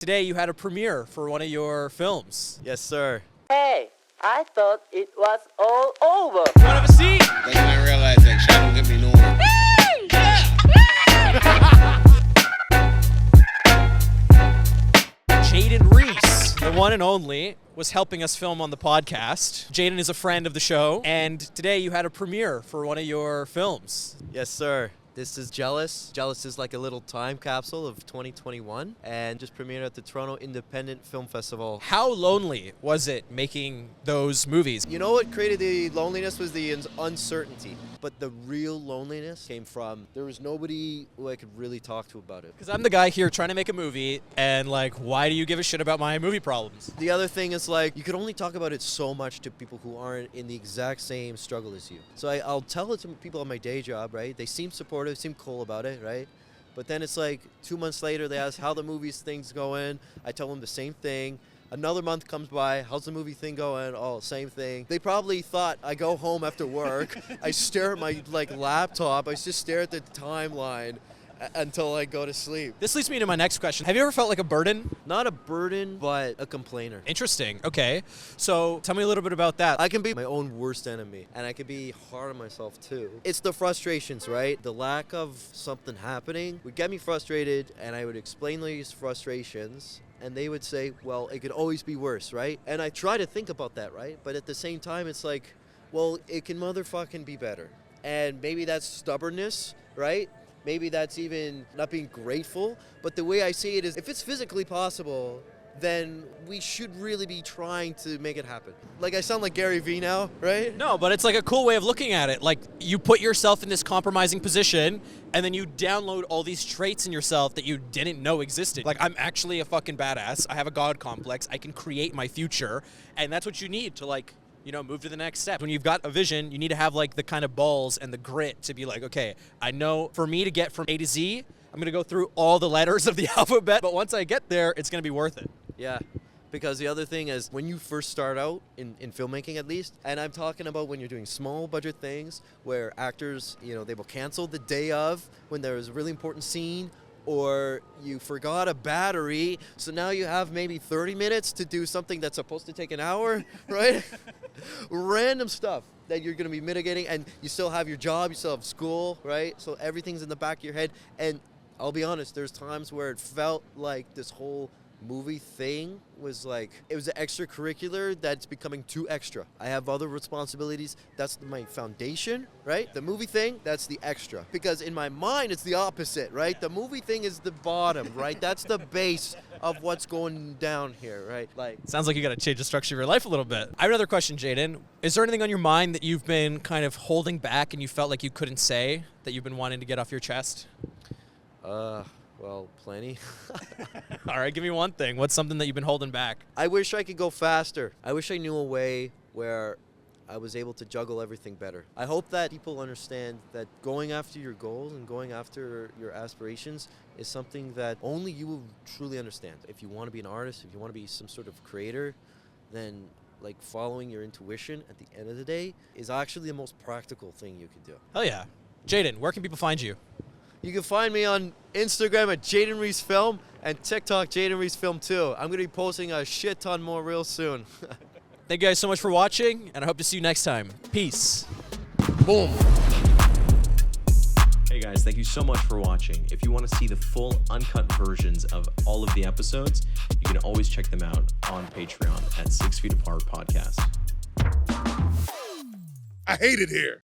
Today you had a premiere for one of your films. Yes, sir. Hey, I thought it was all over. Want to have a seat? That's when I realized that shit don't get me nowhere. Jaiden Reese, the one and only, was helping us film on the podcast. Jaiden is a friend of the show, and today you had a premiere for one of your films. Yes, sir. This is Jealous. Jealous is like a little time capsule of 2021 and just premiered at the Toronto Independent Film Festival. How lonely was it making those movies? You know what created the loneliness was the uncertainty. But the real loneliness came from there was nobody who I could really talk to about it. Because I'm the guy here trying to make a movie, and why do you give a shit about my movie problems? The other thing is you could only talk about it so much to people who aren't in the exact same struggle as you. So I'll tell it to people on my day job, right? They seem supportive, seem cool about it, right? But then it's 2 months later, they ask how the movie's thing's going. I tell them the same thing. Another month comes by, how's the movie thing going? Oh, same thing. They probably thought I go home after work, I stare at my laptop, I just stare at the timeline until I go to sleep. This leads me to my next question. Have you ever felt like a burden? Not a burden, but a complainer. Interesting. Okay. So tell me a little bit about that. I can be my own worst enemy, and I can be hard on myself too. It's the frustrations, right? The lack of something happening would get me frustrated, and I would explain these frustrations, and they would say, well, it could always be worse, right? And I try to think about that, right? But at the same time, it's well, it can motherfucking be better. And maybe that's stubbornness, right? Maybe that's even not being grateful. But the way I see it is, if it's physically possible, then we should really be trying to make it happen. I sound like Gary Vee now, right? No, but it's a cool way of looking at it. You put yourself in this compromising position, and then you download all these traits in yourself that you didn't know existed. I'm actually a fucking badass. I have a God complex. I can create my future. And that's what you need to move to the next step. When you've got a vision, you need to have the kind of balls and the grit to be okay, I know for me to get from A to Z, I'm going to go through all the letters of the alphabet, but once I get there, it's going to be worth it. Yeah, because the other thing is when you first start out in filmmaking at least, and I'm talking about when you're doing small budget things where actors, they will cancel the day of when there is a really important scene, or you forgot a battery, so now you have maybe 30 minutes to do something that's supposed to take an hour, right? Random stuff that you're going to be mitigating, and you still have your job, you still have school, right? So everything's in the back of your head, and I'll be honest, there's times where it felt like this whole movie thing was it was an extracurricular that's becoming too extra. I have other responsibilities. That's my foundation, right? The movie thing, that's the extra. Because in my mind, it's the opposite, right? The movie thing is the bottom, right? That's the base of what's going down here, right? Sounds like you got to change the structure of your life a little bit. I have another question, Jaiden. Is there anything on your mind that you've been kind of holding back and you felt like you couldn't say that you've been wanting to get off your chest? Well, plenty. All right, give me one thing. What's something that you've been holding back? I wish I could go faster. I wish I knew a way where I was able to juggle everything better. I hope that people understand that going after your goals and going after your aspirations is something that only you will truly understand. If you want to be an artist, if you want to be some sort of creator, then following your intuition at the end of the day is actually the most practical thing you can do. Hell yeah. Jaiden, where can people find you? You can find me on Instagram at Jaiden Reese Film and TikTok Jaiden Reese Film too. I'm going to be posting a shit ton more real soon. Thank you guys so much for watching, and I hope to see you next time. Peace. Boom. Hey guys, thank you so much for watching. If you want to see the full uncut versions of all of the episodes, you can always check them out on Patreon at 6 Feet Apart Podcast. I hate it here.